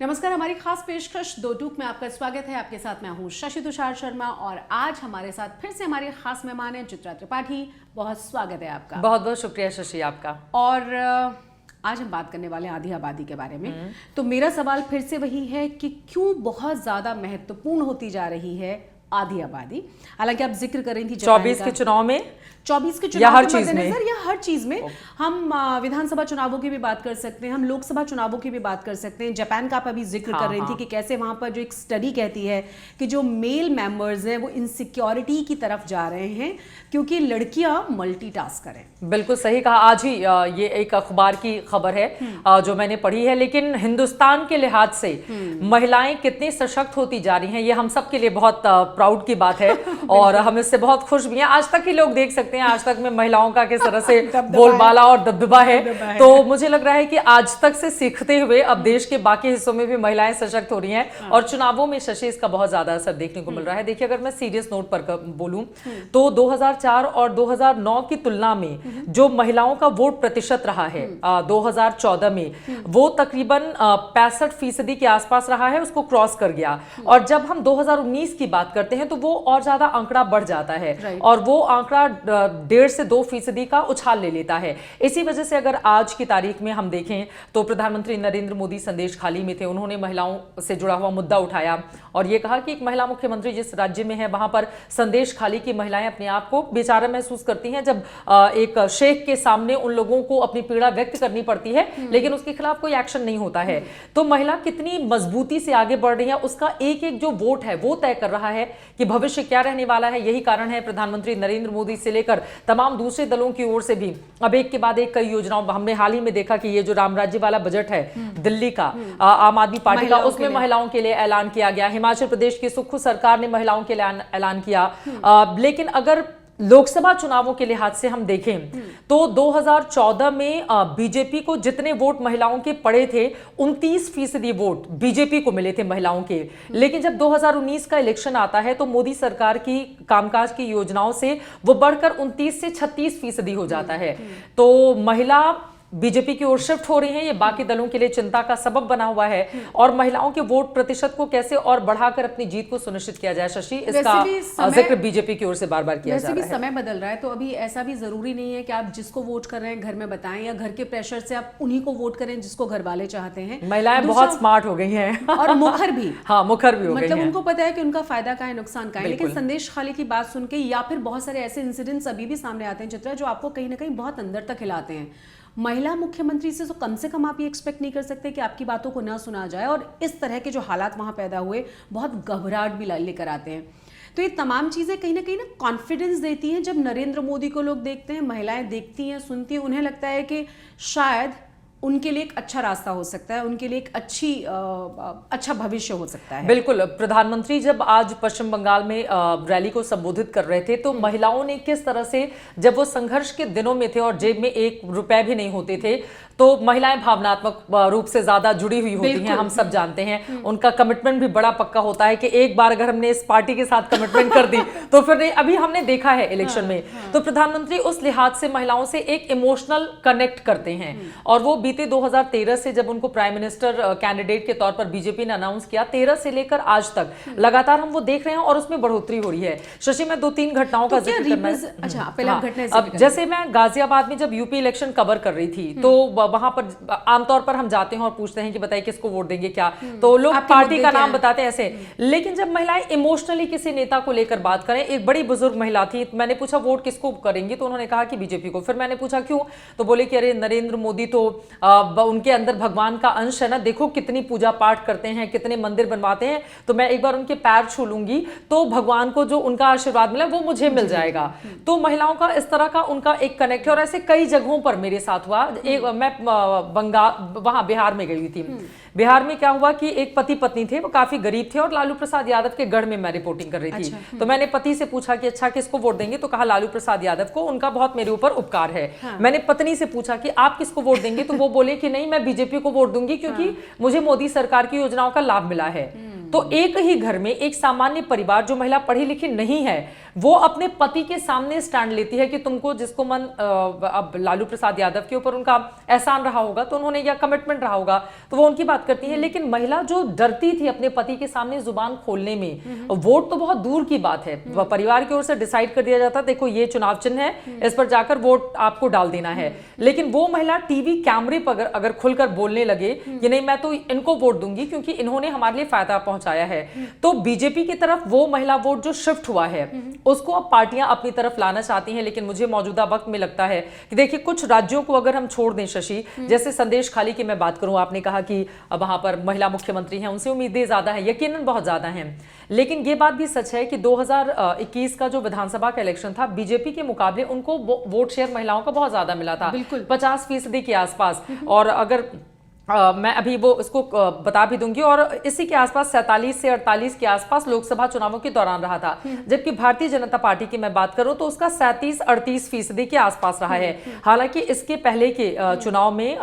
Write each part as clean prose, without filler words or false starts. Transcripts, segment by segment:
नमस्कार, हमारी खास पेशकश दो टूक में आपका स्वागत है। आपके साथ मैं हूं शशि तुषार शर्मा और आज हमारे साथ फिर से हमारे खास मेहमान हैं चित्रा त्रिपाठी। बहुत स्वागत है आपका। बहुत बहुत शुक्रिया शशि आपका। और आज हम बात करने वाले हैं आधी आबादी के बारे में। तो मेरा सवाल फिर से वही है कि क्यों बहुत ज्यादा महत्वपूर्ण होती जा रही है आधी आबादी। हालांकि आप जिक्र कर रही थी 24 के चुनाव में, 24 के या चुनाव हर के चीज में, मद्देनजर या हर चीज में हम विधानसभा चुनावों की भी बात कर सकते हैं, हम लोकसभा चुनावों की भी बात कर सकते हैं। जापान का आप अभी जिक्र कर रही थी कि कैसे वहां पर जो एक स्टडी कहती है कि जो मेल मेंबर्स हैं वो इनसिक्योरिटी की तरफ जा रहे हैं क्योंकि लड़कियां मल्टीटास्क करें। बिल्कुल सही कहा। आज ही ये एक अखबार की खबर है जो मैंने पढ़ी है। लेकिन हिंदुस्तान के लिहाज से महिलाएं कितनी सशक्त होती जा रही हैं ये हम सब के लिए बहुत प्राउड की बात है और हम इससे बहुत खुश भी हैं। आज तक ही लोग देख सकते हैं, आज तक में महिलाओं का किस तरह से बोलबाला और दबदबा है। तो मुझे लग रहा है कि आज तक से सीखते हुए अब देश के बाकी हिस्सों में भी महिलाएं सशक्त हो रही हैं और चुनावों में शशि इसका बहुत ज्यादा असर देखने को मिल रहा है। देखिए, अगर मैं सीरियस नोट पर बोलूं तो 2004 और 2009 की तुलना में जो महिलाओं का वोट प्रतिशत रहा है 2014 में, वो तकरीबन 65% के आसपास रहा है, उसको क्रॉस कर गया। और जब हम 2019 की बात करते हैं तो वो और ज्यादा आंकड़ा बढ़ जाता है और वो आंकड़ा 1.5 से 2% का उछाल ले लेता है। इसी वजह से अगर आज की तारीख में हम देखें तो प्रधानमंत्री नरेंद्र मोदी संदेश खाली में थे, उन्होंने महिलाओं से जुड़ा हुआ मुद्दा उठाया और ये कहा कि एक महिला मुख्यमंत्री जिस राज्य में है वहां पर संदेश खाली की महिलाएं अपने आप को बेचारा महसूस करती हैं जब एक शेख के सामने उन लोगों को अपनी पीड़ा व्यक्त करनी पड़ती है लेकिन उसके खिलाफ कोई एक्शन नहीं होता है। तो महिला कितनी मजबूती से आगे बढ़ रही है, उसका एक एक जो वोट है वो तय कर रहा है कि भविष्य क्या रहने वाला है। यही कारण है प्रधानमंत्री नरेंद्र मोदी से लेकर तमाम दूसरे दलों की ओर से भी अब एक के बाद एक कई योजनाओं, हमने हाल ही में देखा कि ये जो राम राज्य वाला बजट है दिल्ली का आम आदमी पार्टी का, उसमें महिलाओं के लिए ऐलान किया गया। हिमाचल प्रदेश की सुक्खू सरकार ने महिलाओं के लिए ऐलान किया। लेकिन अगर लोकसभा चुनावों के लिहाज से हम देखें तो 2014 में बीजेपी को जितने वोट महिलाओं के पड़े थे 29% वोट बीजेपी को मिले थे महिलाओं के। लेकिन जब 2019 का इलेक्शन आता है तो मोदी सरकार की कामकाज की योजनाओं से वो बढ़कर 29 से 36% हो जाता है। तो महिला बीजेपी की ओर शिफ्ट हो रही हैं, ये बाकी दलों के लिए चिंता का सबब बना हुआ है। और महिलाओं के वोट प्रतिशत को कैसे और बढ़ाकर अपनी जीत को सुनिश्चित किया जाए शशि, इसका जिक्र बीजेपी की ओर से बार बार किया जा रहा है। वैसे भी समय बदल रहा है तो अभी ऐसा भी जरूरी नहीं है कि आप जिसको वोट कर रहे हैं घर में बताएं या घर के प्रेशर से आप उन्हीं को वोट करें जिसको घर वाले चाहते हैं। महिलाएं बहुत स्मार्ट हो गई हैं और मुखर भी। हाँ, मुखर भी हो गई हैं। मतलब उनको पता है कि उनका फायदा का है, नुकसान का है। लेकिन संदेश खाली की बात सुन के या फिर बहुत सारे ऐसे इंसिडेंट्स अभी भी सामने आते हैं चित्रा, जो आपको कहीं ना कहीं बहुत अंदर तक हिलाते हैं। महिला मुख्यमंत्री से तो कम आप ये एक्सपेक्ट नहीं कर सकते कि आपकी बातों को ना सुना जाए और इस तरह के जो हालात वहां पैदा हुए बहुत घबराहट भी लेकर आते हैं। तो ये तमाम चीजें कहीं ना कॉन्फिडेंस देती हैं। जब नरेंद्र मोदी को लोग देखते हैं, महिलाएं देखती हैं, सुनती हैं, उन्हें लगता है कि शायद उनके लिए एक अच्छा रास्ता हो सकता है, उनके लिए एक अच्छा भविष्य हो सकता है। बिल्कुल। प्रधानमंत्री जब आज पश्चिम बंगाल में रैली को संबोधित कर रहे थे तो महिलाओं ने किस तरह से, जब वो संघर्ष के दिनों में थे और जेब में 1 रुपए भी नहीं होते थे, तो महिलाएं भावनात्मक रूप से ज्यादा जुड़ी हुई होती हैं, हम सब जानते हैं। उनका कमिटमेंट भी बड़ा पक्का होता है कि एक बार अगर हमने इस पार्टी के साथ कमिटमेंट कर दी तो फिर नहीं। अभी हमने देखा है इलेक्शन में तो प्रधानमंत्री उस लिहाज से महिलाओं से एक इमोशनल कनेक्ट करते हैं। और वो बीते 2013 से जब उनको प्राइम मिनिस्टर कैंडिडेट के तौर पर बीजेपी ने अनाउंस किया, 13 से लेकर आज तक लगातार हम वो देख रहे हैं और उसमें बढ़ोतरी हो रही है। शशि, मैं 2-3 घटनाओं का जिक्र करना है। अच्छा, पहले अब जैसे मैं गाजियाबाद में जब यूपी इलेक्शन कवर कर रही थी तो वहां पर आमतौर पर हम जाते हैं और पूछते हैं कि बताइए किसको वोट देंगे क्या, तो लोग पार्टी का नाम बताते हैं ऐसे। लेकिन जब महिलाएं इमोशनली किसी नेता को लेकर बात करें, एक बड़ी बुजुर्ग महिला थी, मैंने पूछा वोट किसको करेंगे तो उन्होंने कहा कि बीजेपी को। फिर मैंने पूछा क्यों, तो बोले कि अरे नरेंद्र मोदी तो उनके अंदर भगवान का अंश है ना, देखो कितनी पूजा पाठ करते हैं, कितने मंदिर बनवाते हैं, तो मैं एक बार उनके पैर छू लूंगी तो भगवान को जो उनका आशीर्वाद मिला वो मुझे मिल जाएगा। तो महिलाओं का इस तरह का उनका एक कनेक्ट है और ऐसे कई जगहों पर मेरे साथ हुआ। एक मैं बंगाल, वहां बिहार में गई हुई थी। बिहार में क्या हुआ कि एक पति पत्नी थे, वो काफी गरीब थे और लालू प्रसाद यादव के गढ़ में मैं रिपोर्टिंग कर रही थी। अच्छा, तो मैंने पति से पूछा कि अच्छा किसको वोट देंगे, तो कहा लालू प्रसाद यादव को, उनका बहुत मेरे ऊपर उपकार है। हाँ। मैंने पत्नी से पूछा कि आप किसको वोट देंगे, तो वो बोले कि नहीं मैं बीजेपी को वोट दूंगी क्योंकि मुझे मोदी सरकार की योजनाओं का लाभ मिला है। तो एक ही घर में एक सामान्य परिवार, जो महिला पढ़ी लिखी नहीं है, वो अपने पति के सामने स्टैंड लेती है कि तुमको जिसको मन, अब लालू प्रसाद यादव के ऊपर उनका एहसान रहा होगा तो उन्होंने, या कमिटमेंट रहा होगा तो वो उनकी बात करती है। लेकिन महिला जो डरती थी अपने पति के सामने जुबान खोलने में, वोट तो बहुत दूर की बात है, परिवार की ओर से डिसाइड कर दिया जाता, देखो ये चुनाव चिन्ह है, इस पर जाकर वोट आपको डाल देना है। लेकिन वो महिला टीवी कैमरे पर अगर खुलकर बोलने लगे कि नहीं मैं तो इनको वोट दूंगी क्योंकि इन्होंने हमारे लिए फायदा पहुंचाया है, तो बीजेपी की तरफ वो महिला वोट जो शिफ्ट हुआ है उसको अब पार्टियां अपनी तरफ लाना चाहती हैं। लेकिन मुझे मौजूदा वक्त में लगता है कि देखिए कुछ राज्यों को अगर हम छोड़ दें शशि, जैसे संदेश खाली की मैं बात करूं, आपने कहा कि वहां पर महिला मुख्यमंत्री हैं, उनसे उम्मीदें ज्यादा हैं, यकीनन बहुत ज्यादा हैं। लेकिन ये बात भी सच है कि 2021 का जो विधानसभा का इलेक्शन था, बीजेपी के मुकाबले उनको वोट शेयर महिलाओं का बहुत ज्यादा मिला था, 50% के आसपास। और अगर मैं अभी वो इसको बता भी दूंगी, और इसी के आसपास 47 से 48 के आसपास लोकसभा चुनावों के दौरान रहा था। जबकि भारतीय जनता पार्टी की मैं बात करूं तो उसका 37-38% के आसपास रहा है। हालांकि इसके पहले के चुनाव में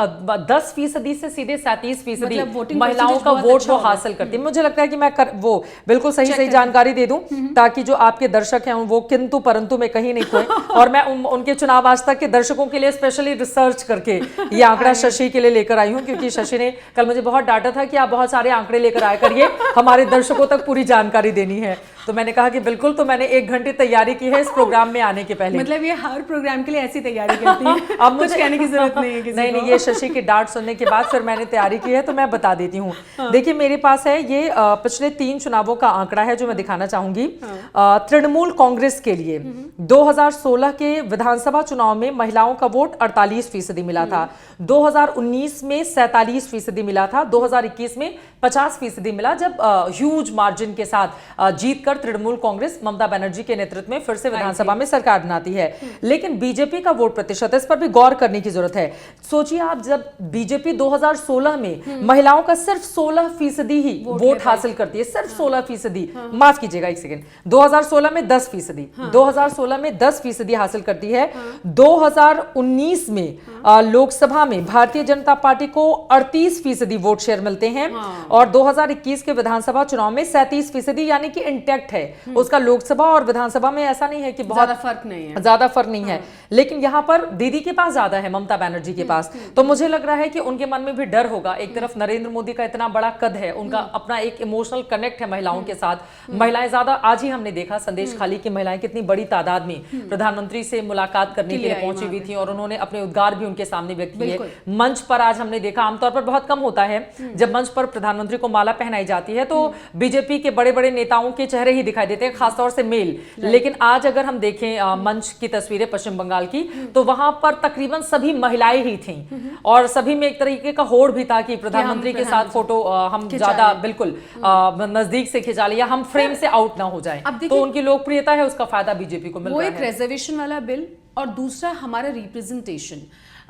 10% से सीधे 37% मतलब महिलाओं का वोट वो हासिल करती है। मुझे लगता है कि मैं वो बिल्कुल सही जानकारी दे दूं ताकि जो आपके दर्शक हैं वो किंतु परंतु में कहीं नहीं खोए। और मैं उनके चुनाव आज तक के दर्शकों के लिए स्पेशली रिसर्च करके ये आंकड़ा शशि के लिए लेकर आई हूं, क्योंकि शशि ने कल मुझे बहुत डांटा था कि आप बहुत सारे आंकड़े लेकर आया करिए, हमारे दर्शकों तक पूरी जानकारी देनी है। तो मैंने कहा कि बिल्कुल, तो मैंने 1 घंटे तैयारी की है इस प्रोग्राम में आने के पहले। मतलब ये हर प्रोग्राम के लिए ऐसी तैयारी करती है, अब कुछ कहने की जरूरत नहीं है किसी नहीं, ये शशि की डांट सुनने के बाद फिर मैंने तैयारी की है, तो मैं बता देती हूँ। देखिए मेरे पास है ये पिछले 3 चुनावों का आंकड़ा है जो मैं दिखाना चाहूंगी। तृणमूल कांग्रेस के लिए 2016 के विधानसभा चुनाव में महिलाओं का वोट 48% मिला था, 2019 में 47% मिला था, 2021 में 50% मिला, जब ह्यूज मार्जिन के साथ जीतकर तृणमूल कांग्रेस ममता बनर्जी के नेतृत्व में फिर से विधानसभा में सरकार बनाती है। लेकिन बीजेपी का वोट प्रतिशत, इस पर भी गौर करने की जरूरत है। सोचिए आप, जब बीजेपी 2016 में महिलाओं का सिर्फ 16% ही वोट हासिल करती है, सिर्फ 16%, माफ कीजिएगा 1 सेकेंड, 2016 में 10%, 2016 में 10% हासिल करती है। 2019 में लोकसभा में भारतीय जनता पार्टी को 38% वोट शेयर मिलते हैं, और 2021 के विधानसभा चुनाव में 37%, यानी कि इंटैक्ट है उसका लोकसभा और विधानसभा में। ऐसा नहीं है कि बहुत ज्यादा फर्क नहीं है, लेकिन यहां पर दीदी के पास ज्यादा है, ममता बनर्जी के पास। तो मुझे लग रहा है कि उनके मन में भी डर होगा। एक तरफ नरेंद्र मोदी का इतना बड़ा कद है, उनका अपना एक इमोशनल कनेक्ट है महिलाओं के साथ, महिलाएं ज्यादा, आज ही हमने देखा संदेश खाली की महिलाएं कितनी बड़ी तादाद में प्रधानमंत्री से मुलाकात करने के लिए पहुंची हुई थी, और उन्होंने अपने उद्गार भी उनके सामने व्यक्त किए। मंच पर आज हमने देखा, आमतौर पर बहुत कम होता है जब मंच पर प्रधानमंत्री को माला पहनाई जाती है तो बीजेपी के बड़े बड़े नेताओं के चेहरे ही दिखाई देते हैं, खासतौर से मेल। लेकिन आज अगर हम देखें मंच की तस्वीरें पश्चिम बंगाल की, तो वहां पर तकरीबन सभी महिलाएं ही थीं, और सभी में एक तरीके का होड़ भी था कि प्रधानमंत्री के साथ फोटो हम ज्यादा बिल्कुल नजदीक से खिंचा ले, या हम फ्रेम से आउट ना हो जाए। तो उनकी लोकप्रियता है, उसका फायदा बीजेपी को मिल रहा है। वो एक रिजर्वेशन वाला बिल, और दूसरा हमारा रिप्रेजेंटेशन।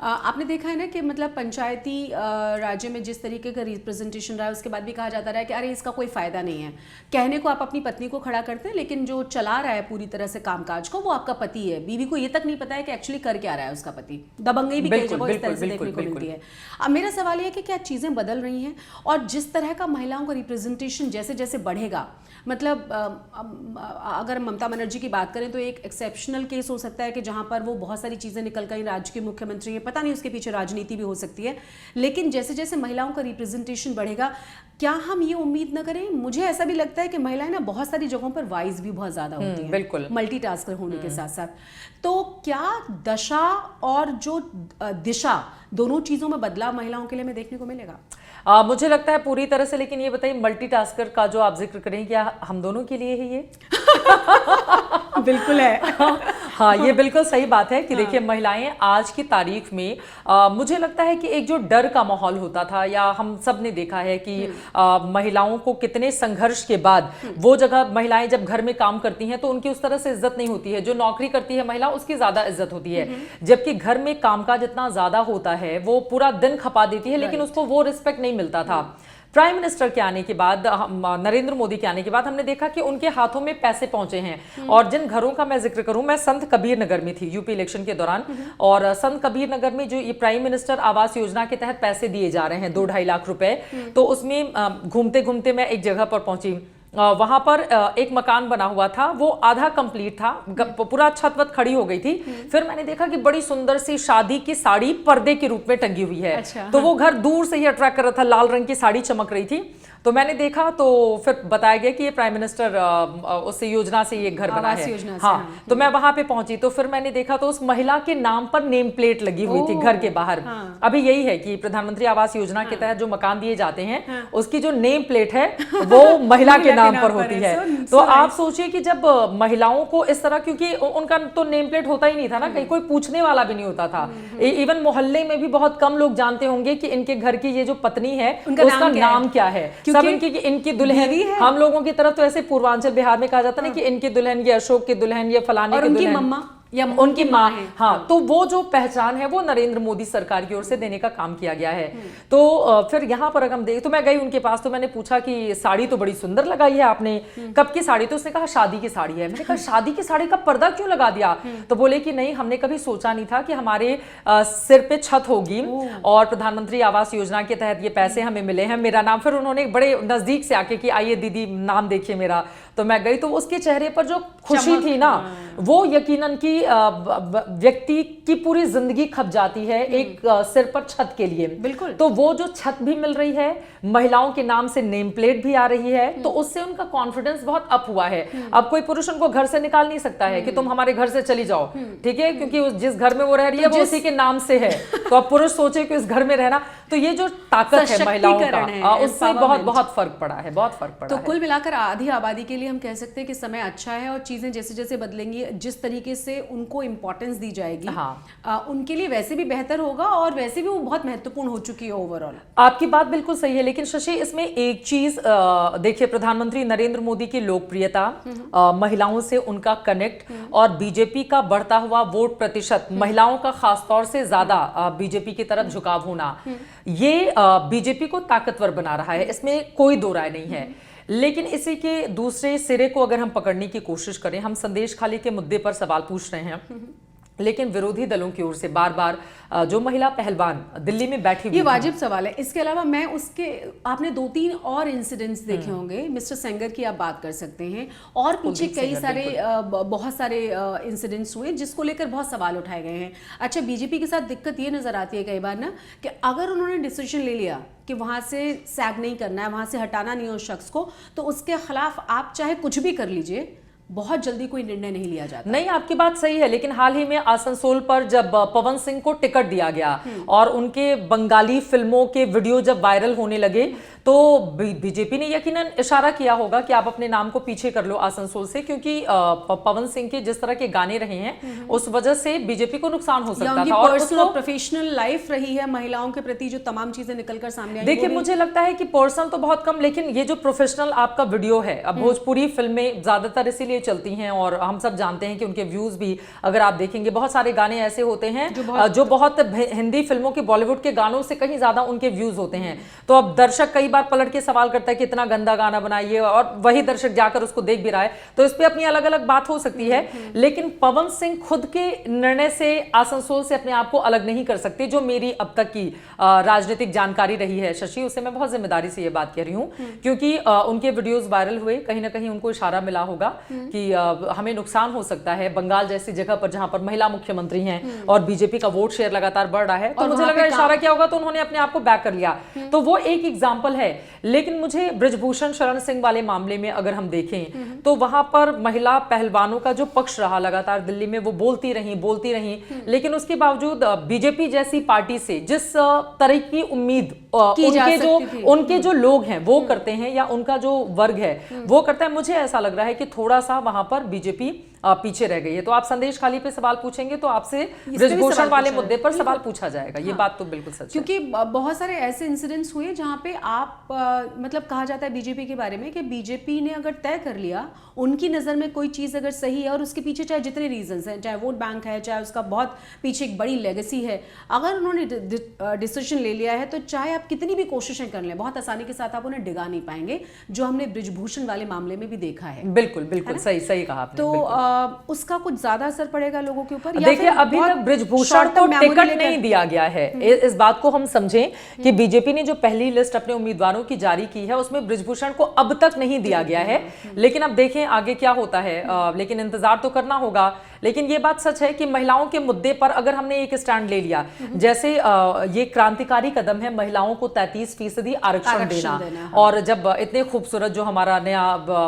आपने देखा है ना कि मतलब पंचायती राज्य में जिस तरीके का रिप्रेजेंटेशन रहा है, उसके बाद भी कहा जाता रहा है कि अरे इसका कोई फायदा नहीं है। कहने को आप अपनी पत्नी को खड़ा करते हैं, लेकिन जो चला रहा है पूरी तरह से कामकाज को वो आपका पति है। बीवी को ये तक नहीं पता है कि एक्चुअली कर क्या रहा है उसका पति। दबंगई भी कई जगह इस तरह से देखने को मिलती है। अब मेरा सवाल ये है कि क्या चीज़ें बदल रही हैं, और जिस तरह का महिलाओं का रिप्रेजेंटेशन जैसे जैसे बढ़ेगा, मतलब अगर ममता बनर्जी की बात करें तो एक एक्सेप्शनल केस हो सकता है कि जहां पर वो बहुत सारी चीज़ें निकल गई, राज्य के मुख्यमंत्री है, पता नहीं उसके पीछे राजनीति भी हो सकती है। लेकिन जैसे जैसे महिलाओं का रिप्रेजेंटेशन बढ़ेगा, क्या हम ये उम्मीद न करें? मुझे ऐसा भी लगता है कि महिलाएं ना बहुत सारी जगहों पर वाइज भी बहुत ज्यादा होती हैं, बिल्कुल मल्टीटास्कर होने के साथ साथ। तो क्या दशा और जो दिशा, दोनों चीजों में बदलाव महिलाओं के लिए में देखने को मिलेगा? मुझे लगता है पूरी तरह से। लेकिन ये बताइए, मल्टीटास्कर का जो आप जिक्र करें, क्या हम दोनों के लिए है ये? बिल्कुल है। हाँ, ये बिल्कुल सही बात है कि देखिए महिलाएं आज की तारीख में मुझे लगता है कि एक जो डर का माहौल होता था, या हम सब ने देखा है कि महिलाओं को कितने संघर्ष के बाद वो जगह महिलाएं जब घर में काम करती हैं तो उनकी उस तरह से इज्जत नहीं होती है। जो नौकरी करती है महिला, उसकी ज्यादा इज्जत होती है, जबकि घर में कामकाज इतना ज्यादा होता है, वो पूरा दिन खपा देती है, लेकिन उसको वो रिस्पेक्ट नहीं मिलता था। प्राइम मिनिस्टर के आने के बाद, नरेंद्र मोदी के आने के बाद हमने देखा कि उनके हाथों में पैसे पहुंचे हैं। और जिन घरों का मैं जिक्र करूं, मैं संत कबीर नगर में थी यूपी इलेक्शन के दौरान, और संत कबीर नगर में जो ये प्राइम मिनिस्टर आवास योजना के तहत पैसे दिए जा रहे हैं 2-2.5 लाख रुपए, तो उसमें घूमते घूमते मैं एक जगह पर पहुंची। वहां पर एक मकान बना हुआ था, वो आधा कंप्लीट था, पूरा छत वत खड़ी हो गई थी। फिर मैंने देखा कि बड़ी सुंदर सी शादी की साड़ी पर्दे के रूप में टंगी हुई है। अच्छा, तो वो घर दूर से ही अट्रैक्ट कर रहा था, लाल रंग की साड़ी चमक रही थी। तो मैंने देखा, तो फिर बताया गया कि ये प्राइम मिनिस्टर उस योजना से ये घर बना है। हाँ, तो मैं वहां पे पहुंची, तो फिर मैंने देखा तो उस महिला के नाम पर नेम प्लेट लगी हुई थी घर के बाहर। अभी यही है कि प्रधानमंत्री आवास योजना के तहत जो मकान दिए जाते हैं, उसकी जो नेम प्लेट है वो महिला के नाम पर होती है। तो आप सोचिए कि जब महिलाओं को इस तरह, क्योंकि उनका तो नेम प्लेट होता ही नहीं था ना, कहीं कोई पूछने वाला भी नहीं होता था। इवन मोहल्ले में भी बहुत कम लोग जानते होंगे कि इनके घर की ये जो पत्नी है उसका नाम क्या है। सब इनकी दुल्हन, हम लोगों की तरफ तो ऐसे पूर्वांचल बिहार में कहा जाता है ना कि इनकी दुल्हन, ये अशोक की दुल्हन, ये फलाने की दुल्हन, मम्मा या उनकी माँ है। हाँ, तो वो जो पहचान है वो नरेंद्र मोदी सरकार की ओर से देने का काम किया गया है। तो फिर यहाँ पर अगर हम देखें, तो मैं गई उनके पास, तो मैंने पूछा कि साड़ी तो बड़ी सुंदर लगाई है आपने, कब की साड़ी? तो उसने कहा शादी की साड़ी है। मैंने कहा शादी की साड़ी का पर्दा क्यों लगा दिया? तो बोले कि नहीं, हमने कभी सोचा नहीं था कि हमारे सिर पे छत होगी और प्रधानमंत्री आवास योजना के तहत ये पैसे हमें मिले हैं। मेरा नाम, फिर उन्होंने बड़े नजदीक से आके कि आइए दीदी नाम देखिए मेरा। तो मैं गई, तो उसके चेहरे पर जो खुशी थी ना, वो यकीनन की व्यक्ति की पूरी जिंदगी खप जाती है एक सिर पर छत के लिए। बिल्कुल। तो वो जो छत भी मिल रही है, महिलाओं के नाम से नेम प्लेट भी आ रही है, तो उससे उनका कॉन्फिडेंस बहुत अप हुआ है। अब कोई पुरुष उनको घर से निकाल नहीं सकता है कि तुम हमारे घर से चली जाओ, ठीक है, क्योंकि जिस घर में वो रह रही है वो उसी के नाम से है। तो अब पुरुष सोचे कि इस घर में रहना, तो ये जो ताकत है महिलाओं का, उससे बहुत फर्क पड़ा है, बहुत फर्क पड़ा तो है। कुल मिलाकर आधी आबादी के लिए हम कह सकते हैं कि समय अच्छा है, और चीजें जैसे जैसे बदलेंगी, जिस तरीके से उनको इंपॉर्टेंस दी जाएगी, उनके लिए वैसे भी बेहतर होगा, और वैसे भी वो बहुत महत्वपूर्ण हो चुकी है ओवरऑल। आपकी बात बिल्कुल सही है, लेकिन शशि इसमें एक चीज देखिए, प्रधानमंत्री नरेंद्र मोदी की लोकप्रियता, महिलाओं से उनका कनेक्ट, और बीजेपी का बढ़ता हुआ वोट प्रतिशत, महिलाओं का खासतौर से ज्यादा बीजेपी की तरफ झुकाव होना, ये बीजेपी को ताकतवर बना रहा है, इसमें कोई दो राय नहीं है। लेकिन इसी के दूसरे सिरे को अगर हम पकड़ने की कोशिश करें, हम संदेश खाली के मुद्दे पर सवाल पूछ रहे हैं, लेकिन विरोधी दलों की ओर से बार बार जो महिला पहलवान दिल्ली में बैठी हुई, ये वाजिब सवाल है। इसके अलावा मैं उसके, आपने 2-3 और इंसिडेंट्स देखे होंगे, मिस्टर सेंगर की आप बात कर सकते हैं, और पीछे कई सारे बहुत सारे इंसिडेंट्स हुए जिसको लेकर बहुत सवाल उठाए गए हैं। अच्छा, बीजेपी के साथ दिक्कत ये नजर आती है कई बार ना, कि अगर उन्होंने डिसीजन ले लिया कि वहां से सैग नहीं करना है, वहां से हटाना नहीं है उस शख्स को, तो उसके खिलाफ आप चाहे कुछ भी कर लीजिए, बहुत जल्दी कोई निर्णय नहीं लिया जाता। नहीं, आपकी बात सही है, लेकिन हाल ही में आसनसोल पर जब पवन सिंह को टिकट दिया गया और उनके बंगाली फिल्मों के वीडियो जब वायरल होने लगे, तो बीजेपी ने यकीनन इशारा किया होगा कि आप अपने नाम को पीछे कर लो आसनसोल से, क्योंकि पवन सिंह के जिस तरह के गाने रहे हैं उस वजह से बीजेपी को नुकसान हो सकता था। और पर्सनल प्रोफेशनल लाइफ रही है महिलाओं के प्रति, जो तमाम चीजें निकलकर सामने आई। देखिए, मुझे लगता है कि पर्सनल तो बहुत कम, लेकिन ये जो प्रोफेशनल आपका वीडियो है, अब भोजपुरी फिल्में ज्यादातर इसीलिए चलती हैं, और हम सब जानते हैं कि उनके व्यूज भी, अगर आप देखेंगे, बहुत सारे गाने ऐसे होते हैं जो बहुत हिंदी फिल्मों के, बॉलीवुड के गानों से कहीं ज्यादा उनके व्यूज होते हैं। तो अब दर्शक कई बार पलट के सवाल करता है कि इतना गंदा गाना बनाइए, और वही दर्शक जाकर उसको देख भी रहा है, तो इस पे अपनी अलग अलग बात हो सकती है। लेकिन पवन सिंह खुद के निर्णय से आसनसोल से अपने आप को अलग नहीं कर सकते। जो मेरी अब तक की राजनीतिक जानकारी रही है शशि, उससे मैं बहुत जिम्मेदारी से ये बात कह रही हूँ, क्योंकि उनके वीडियोस वायरल हुए, कहीं ना कहीं उनको इशारा मिला होगा कि हमें नुकसान हो सकता है बंगाल जैसी जगह पर जहां पर महिला मुख्यमंत्री हैं और बीजेपी का वोट शेयर लगातार बढ़ रहा है, तो मुझे लगा इशारा किया होगा, तो उन्होंने अपने आप को बैक कर लिया। तो वो एक एग्जांपल है। लेकिन मुझे ब्रिजभूषण शरण सिंह वाले मामले में अगर हम देखें, तो वहां पर महिला पहलवानों का जो पक्ष रहा लगातार दिल्ली में, वो बोलती रही, लेकिन उसके बावजूद बीजेपी जैसी पार्टी से जिस तरह की उम्मीद उनके जो लोग हैं वो करते हैं, या उनका जो वर्ग है वो करता है, मुझे ऐसा लग रहा है कि थोड़ा सा वहां पर बीजेपी पीछे रह गई है। तो आप संदेश खाली पे सवाल पूछेंगे तो आपसे भी ब्रिजभूषण सवाल वाले पूछा मुद्दे पर जाएगा। सवाल पूछा जाएगा। ये बात तो बिल्कुल सच है। क्योंकि बहुत सारे ऐसे इंसिडेंट्स हुए जहां पे आप मतलब कहा जाता है बीजेपी के बारे में कि बीजेपी ने अगर तय कर लिया, उनकी नज़र में कोई चीज़ अगर सही है और उसके पीछे चाहे जितने रीजंस हैं, चाहे वोट बैंक है, चाहे उसका बहुत पीछे एक बड़ी लेगेसी है, अगर उन्होंने डिसीजन ले लिया है तो चाहे आप कितनी भी कोशिशें कर लें, बहुत आसानी के साथ आप उन्हें डिगा नहीं पाएंगे, जो हमने ब्रिजभूषण वाले मामले में भी देखा है। बिल्कुल बिल्कुल सही सही कहा आपने। तो उसका कुछ ज्यादा असर पड़ेगा लोगों के ऊपर? देखिए, अभी तक ब्रिजभूषण को टिकट नहीं दिया गया है। इस बात को हम समझें कि बीजेपी ने जो पहली लिस्ट अपने उम्मीदवारों की जारी की है उसमें ब्रिजभूषण को अब तक नहीं दिया गया है। लेकिन अब देखें आगे क्या होता है, लेकिन इंतजार तो करना होगा। लेकिन ये बात सच है कि महिलाओं के मुद्दे पर अगर हमने एक स्टैंड ले लिया, जैसे ये क्रांतिकारी कदम है महिलाओं को 33% आरक्षण देना। और जब इतने खूबसूरत जो हमारा नया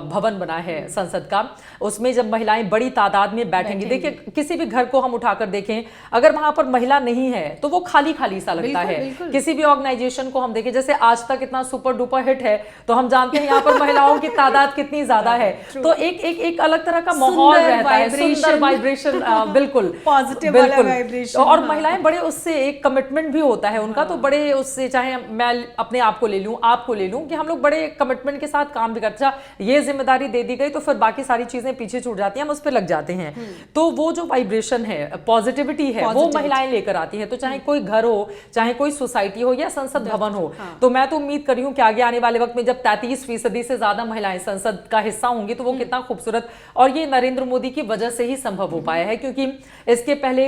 भवन बना है संसद का, उसमें जब महिलाएं बड़ी तादाद में बैठेंगी, देखिए किसी भी घर को हम उठाकर देखें, अगर वहां पर महिला नहीं है तो वो खाली खाली सा लगता है। किसी भी ऑर्गेनाइजेशन को हम देखें, जैसे आज तक इतना सुपर डुपर हिट है, तो हम जानते हैं यहाँ पर महिलाओं की तादाद कितनी ज्यादा है। तो एक अलग तरह का माहौल रहता है, सुंदर वाइब्रेशन, बिल्कुल पॉजिटिव वाला वाइब्रेशन। और महिलाएं बड़े उससे एक कमिटमेंट भी होता है उनका, तो बड़े उससे, चाहे मैं अपने आप को ले लूं, आपको ले लूं, कि हम लोग बड़े कमिटमेंट के साथ काम भी करते हैं। ये जिम्मेदारी दे दी गई तो फिर बाकी सारी चीजें पीछे छूट जाती हैं, हम उस पर लग जाते हैं। तो वो जो वाइब्रेशन है, पॉजिटिविटी है, वो महिलाएं लेकर आती है। तो चाहे कोई घर हो, चाहे कोई सोसाइटी हो या संसद भवन हो, तो मैं तो उम्मीद कर रही हूं कि आगे आने वाले वक्त में जब 33% से ज्यादा महिलाएं संसद का हिस्सा होंगी तो वो कितना खूबसूरत, और ये नरेंद्र मोदी की वजह से ही संभव हो पाया है। क्योंकि इसके पहले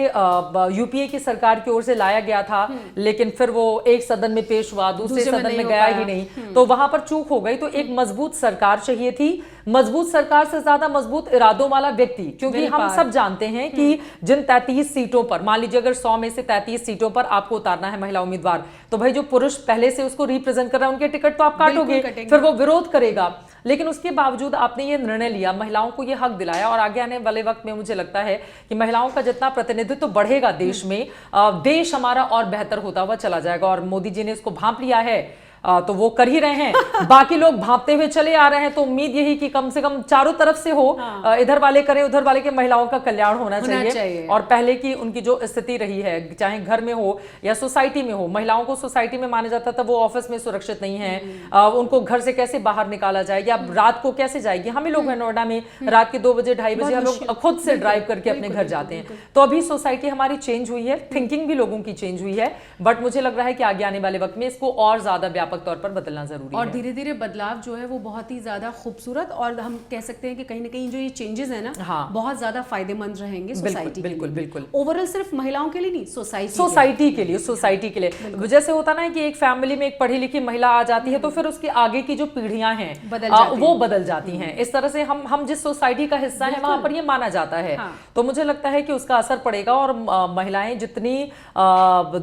यूपीए की सरकार की ओर से लाया गया था, लेकिन फिर वो एक सदन में पेश हुआ, दूसरे सदन में गया ही नहीं, तो वहां पर चूक हो गई। तो एक मजबूत सरकार चाहिए थी, मजबूत सरकार से ज्यादा मजबूत इरादों वाला व्यक्ति। क्योंकि हम सब जानते हैं कि जिन 33 सीटों पर, मान लीजिए अगर 100 में से 33 सीटों पर आपको उतारना है महिला उम्मीदवार, तो भाई जो पुरुष पहले से उसको रिप्रेजेंट कर रहा है उनके टिकट तो आप काटोगे, फिर वो विरोध करेगा। लेकिन उसके बावजूद आपने ये निर्णय लिया, महिलाओं को ये हक दिलाया, और आगे आने वाले वक्त में मुझे लगता है कि महिलाओं का जितना प्रतिनिधित्व बढ़ेगा देश में, देश हमारा और बेहतर होता हुआ चला जाएगा। और मोदी जी ने इसको भांप लिया है, तो वो कर ही रहे हैं, बाकी लोग भांपते हुए चले आ रहे हैं। तो उम्मीद यही कि कम से कम चारों तरफ से हो, इधर वाले करें उधर वाले के, महिलाओं का कल्याण होना चाहिए। और पहले की उनकी जो स्थिति रही है, चाहे घर में हो या सोसाइटी में हो, महिलाओं को सोसाइटी में माना जाता था वो ऑफिस में सुरक्षित नहीं है, उनको घर से कैसे बाहर निकाला जाए या रात को कैसे जाएगी। हम ही लोग हैं नोएडा में रात के 2 बजे 2:30 बजे हम लोग खुद से ड्राइव करके अपने घर जाते हैं। तो अभी सोसाइटी हमारी चेंज हुई है, थिंकिंग भी लोगों की चेंज हुई है, बट मुझे लग रहा है कि आगे आने वाले वक्त में इसको और ज्यादा व्यापक तौर पर बदलना जरूरी है। और धीरे धीरे बदलाव जो है वो बहुत ही ज्यादा खूबसूरत, और हम कह सकते हैं कि कहीं ना कहीं जो ये चेंजेस है ना, बहुत ज्यादा फायदेमंद रहेंगे सोसाइटी के लिए। बिल्कुल ओवरऑल सिर्फ महिलाओं के लिए नहीं, सोसाइटी के लिए। जैसे होता ना कि एक फैमिली में एक पढ़ी लिखी महिला आ जाती है तो फिर उसकी आगे की जो पीढ़ियां हैं वो बदल जाती हैं। इस तरह से हम जिस सोसाइटी का हिस्सा है वहां पर ये माना जाता है। तो मुझे लगता है कि उसका असर पड़ेगा। और महिलाएं जितनी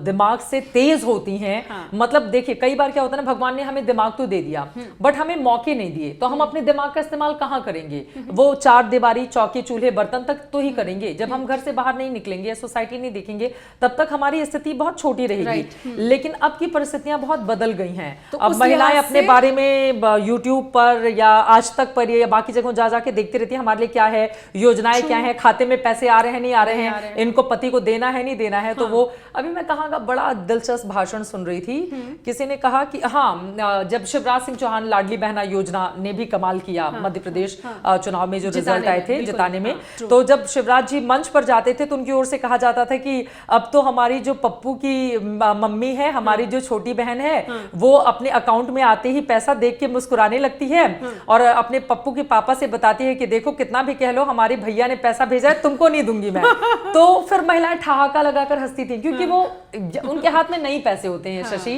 दिमाग से तेज होती हैं, मतलब देखिए कई बार क्या होता है ना, भगवान ने हमें दिमाग तो दे दिया बट हमें मौके नहीं दिए, तो हम अपने दिमाग का इस्तेमाल कहाँ करेंगे? वो 4 दीवारी, चौके, चूल्हे, बर्तन तक तो ही करेंगे। जब हम घर से बाहर नहीं निकलेंगे या सोसाइटी नहीं देखेंगे तब तक हमारी स्थिति बहुत छोटी रहेगी। लेकिन अब की परिस्थितियां बहुत बदल गई हैं। तो अब महिलाएं अपने बारे में यूट्यूब पर या आज तक पर या बाकी जगहों जा जाके देखती रहती है, हमारे लिए क्या है, योजनाएं क्या है, खाते में पैसे आ रहे हैं नहीं आ रहे हैं, इनको पति को देना है नहीं देना है। तो वो अभी मैं कहाँ का बड़ा दिलचस्प भाषण सुन रही थी, किसी ने कहा कि हाँ, जब शिवराज सिंह चौहान लाडली बहना योजना ने भी कमाल किया मध्य प्रदेश चुनाव में, जो रिजल्ट आए थे जिताने में, तो जब शिवराज जी मंच पर जाते थे तो उनकी ओर से कहा जाता था कि अब तो हमारी जो पप्पू की मम्मी है, हमारी जो छोटी बहन है, वो अपने अकाउंट में आते ही पैसा देख के मुस्कुराने लगती है और अपने पप्पू के पापा से बताती है कि देखो कितना भी कह लो हमारे भैया ने पैसा भेजा है, तुमको नहीं दूंगी मैं। तो फिर महिलाएं ठहाका लगाकर हंसती थी, क्योंकि वो उनके हाथ में नहीं पैसे होते हैं शशि,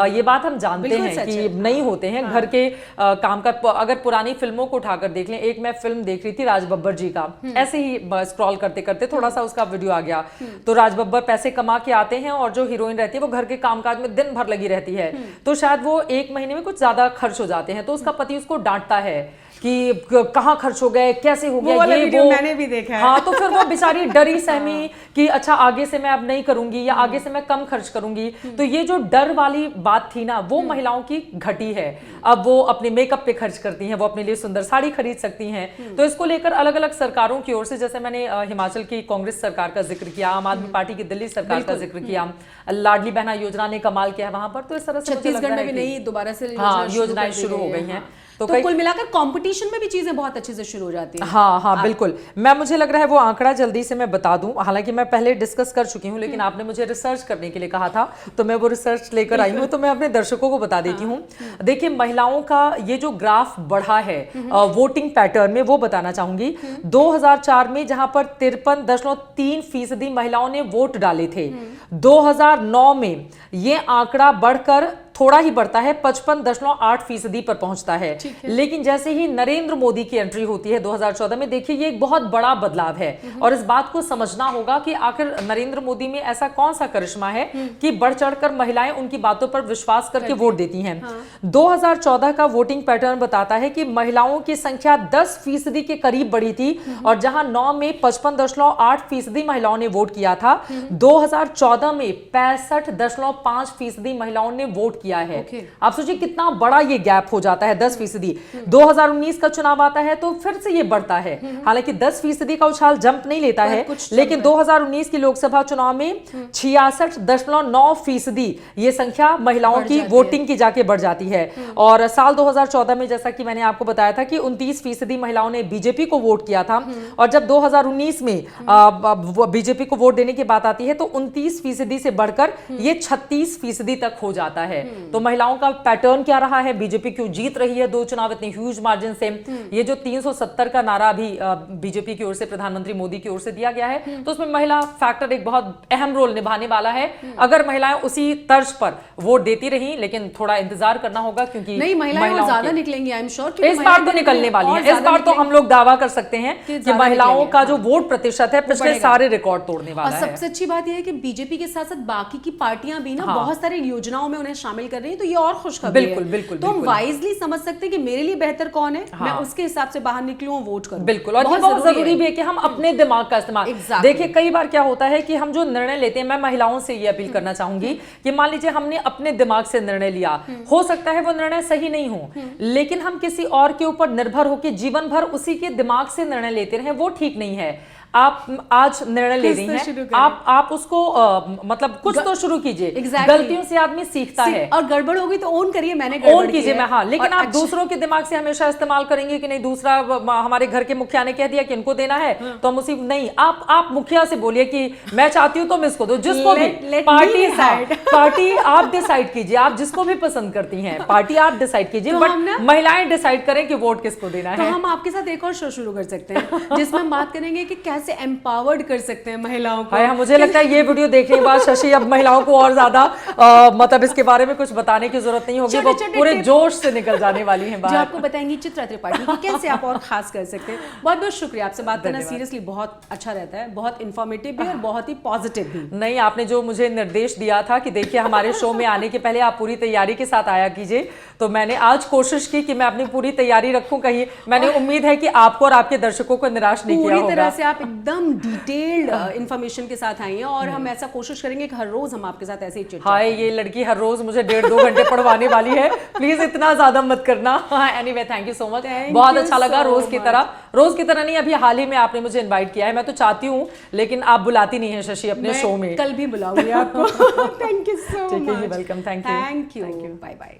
ये बात हम जानते हैं कि नहीं होते हैं। घर के काम का, अगर पुरानी फिल्मों को उठाकर देख लें, एक मैं फिल्म देख रही थी राज बब्बर जी का, ऐसे ही स्क्रॉल करते करते थोड़ा सा उसका वीडियो आ गया, तो राज बब्बर पैसे कमा के आते हैं और जो हीरोइन रहती है वो घर के कामकाज में दिन भर लगी रहती है, तो शायद वो 1 महीने में कुछ ज्यादा खर्च हो जाते हैं, तो उसका पति उसको डांटता है कि कहाँ खर्च हो गए, कैसे हो गया, ये वो मैंने भी देखा है। हाँ, तो फिर वो बेचारी डरी सहमी कि अच्छा आगे से मैं अब नहीं करूंगी या आगे से मैं कम खर्च करूंगी। तो ये जो डर वाली बात थी ना, वो महिलाओं की घटी है। अब वो अपने मेकअप पे खर्च करती हैं, वो अपने लिए सुंदर साड़ी खरीद सकती हैं। तो इसको लेकर अलग अलग सरकारों की ओर से, जैसे मैंने हिमाचल की कांग्रेस सरकार का जिक्र किया, आम आदमी पार्टी की दिल्ली सरकार का जिक्र किया, लाडली बहना योजना ने कमाल किया है वहां पर। तो इस तरह से छत्तीसगढ़ में भी नई दोबारा से योजनाएं शुरू हो गई हैं। तो कुल मिलाकर कंपटीशन में भी चीजें बहुत अच्छे से शुरू हो जाती हैं। हाँ, बिल्कुल। मुझे लग रहा है वो आंकड़ा जल्दी से मैं बता दूं, हालांकि मैं पहले डिस्कस कर चुकी हूं, लेकिन आपने मुझे रिसर्च करने के लिए कहा था, तो मैं वो रिसर्च लेकर आई हूं, तो मैं अपने दर्शकों को बता देती हूं। देखिए, महिलाओं का ये जो ग्राफ बढ़ा है वोटिंग पैटर्न में, वो बताना चाहूंगी। 2004 में जहां पर 53.3% महिलाओं ने वोट डाले थे, 2009 में ये आंकड़ा बढ़कर थोड़ा ही बढ़ता है, 55.8% पर पहुंचता है। लेकिन जैसे ही नरेंद्र मोदी की एंट्री होती है 2014 में, देखिए ये एक बहुत बड़ा बदलाव है। और इस बात को समझना होगा कि आखिर नरेंद्र मोदी में ऐसा कौन सा करिश्मा है कि बढ़ चढ़कर महिलाएं उनकी बातों पर विश्वास करके वोट देती हैं। 2014 का वोटिंग पैटर्न बताता है कि महिलाओं की संख्या 10% के करीब बढ़ी थी, और जहां 9 में 55.8% महिलाओं ने वोट किया था, 2014 में 65.5% महिलाओं ने वोट किया है। आप सोचिए कितना बड़ा ये गैप हो जाता है, 10%। 2019 का चुनाव आता है तो फिर से ये बढ़ता है, हालांकि 10% का उछाल जंप नहीं लेता है, लेकिन 2019 की लोकसभा चुनाव में 66.9% ये संख्या महिलाओं की वोटिंग की जाके बढ़ जाती है। और साल 2014 में, जैसा कि मैंने आपको बताया था, कि 29% महिलाओं ने बीजेपी को वोट किया था, और जब 2019 में बीजेपी को वोट देने की बात आती है तो 29% से बढ़कर ये 36% तक हो जाता है। तो महिलाओं का पैटर्न क्या रहा है, बीजेपी क्यों जीत रही है 2 चुनाव इतने ह्यूज मार्जिन से। ये जो 370 का नारा भी बीजेपी की ओर से, प्रधानमंत्री मोदी की ओर से दिया गया है, तो उसमें महिला फैक्टर एक बहुत अहम रोल निभाने वाला है। अगर महिलाएं उसी तर्ज पर वोट देती रही, लेकिन थोड़ा इंतजार करना होगा, क्योंकि नहीं, महिलाएं और ज्यादा निकलेंगी, आई एम श्योर। इस बार तो निकलने वाली है, इस बार तो हम लोग दावा कर सकते हैं कि महिलाओं का जो वोट प्रतिशत है पिछले सारे रिकॉर्ड तोड़ने वाला है। सबसे अच्छी बात यह है कि बीजेपी के साथ साथ बाकी की पार्टियां भी ना बहुत सारी योजनाओं में उन्हें शामिल कर रही है, तो ये और खुशखबरी है। बिल्कुल। तो हम वाइजली समझ सकते हैं कि मेरे लिए बेहतर कौन है, मैं उसके हिसाब से बाहर निकलूं और वोट करूं। बिल्कुल, और ये बहुत जरूरी भी है कि हम अपने दिमाग का इस्तेमाल। देखिए, कई बार क्या होता है कि हम जो निर्णय लेते हैं, मैं महिलाओं से ये अपील करना चाहूंगी कि मान लीजिए हमने अपने दिमाग से निर्णय लिया, हो सकता है वो निर्णय सही नहीं हो, लेकिन हम किसी और के ऊपर निर्भर होकर जीवन भर उसी के दिमाग से निर्णय लेते रहे, वो ठीक नहीं है। आप आज निर्णय ले रही हैं, आप उसको मतलब कुछ तो शुरू कीजिए। गलतियों से आदमी सीखता है, और गड़बड़ होगी तो ओन करिए, मैंने गड़बड़ कीजिए मैं, हाँ। लेकिन आप दूसरों के दिमाग से हमेशा इस्तेमाल करेंगे कि नहीं, दूसरा हमारे घर के मुखिया ने कह दिया कि इनको देना है तो हम उसी नहीं। आप मुखिया से बोलिए कि मैं चाहती हूँ तुम इसको दो, जिसको भी पार्टी आप डिसाइड कीजिए, आप जिसको भी पसंद करती हैं पार्टी आप डिसाइड कीजिए, बट महिलाएं डिसाइड करें कि वोट किसको देना है। हम आपके साथ एक और शो शुरू कर सकते हैं जिसमें हम बात करेंगे कि कैसे एम्पावर्ड कर सकते हैं महिलाओं को। हाँ, मुझे लगता है ये वीडियो देखने के बाद शशि अब महिलाओं को और ज्यादा मतलब इसके बारे में कुछ बताने की जरूरत नहीं होगी, वो पूरे जोश से निकल जाने वाली हैं बाहर। जो आपको बताएंगी चित्रा त्रिपाठी कि कैसे आप और खास कर सकते हैं। बहुत बहुत शुक्रिया, आपसे बात करना सीरियसली बहुत अच्छा रहता है, बहुत इन्फॉर्मेटिव भी और बहुत ही पॉजिटिव भी। नहीं, आपने जो मुझे निर्देश दिया था कि देखिए हमारे शो में आने के पहले आप पूरी तैयारी के साथ आया कीजिए, तो मैंने आज कोशिश की कि मैं अपनी पूरी तैयारी रखूं। कहीं मैंने उम्मीद है कि आपको और आपके दर्शकों को निराश नहीं किया होगा। पूरी तरह से आप एकदम डिटेल्ड इंफॉर्मेशन के साथ आई हैं, और हम ऐसा कोशिश करेंगे कि हर रोज हम आपके साथ ऐसे ही चिट। हाय, ये लड़की हर रोज मुझे 1.5-2 घंटे पढ़वाने वाली है, प्लीज इतना ज्यादा मत करना। Anyway, thank you so much, बहुत अच्छा लगा। रोज की तरह नहीं, अभी हाल ही में आपने मुझे इनवाइट किया है, मैं तो चाहती हूँ लेकिन आप बुलाती नहीं है शशि अपने शो में। कल भी बुलाऊंगी आपको। Thank you so much. Welcome, thank you, bye bye.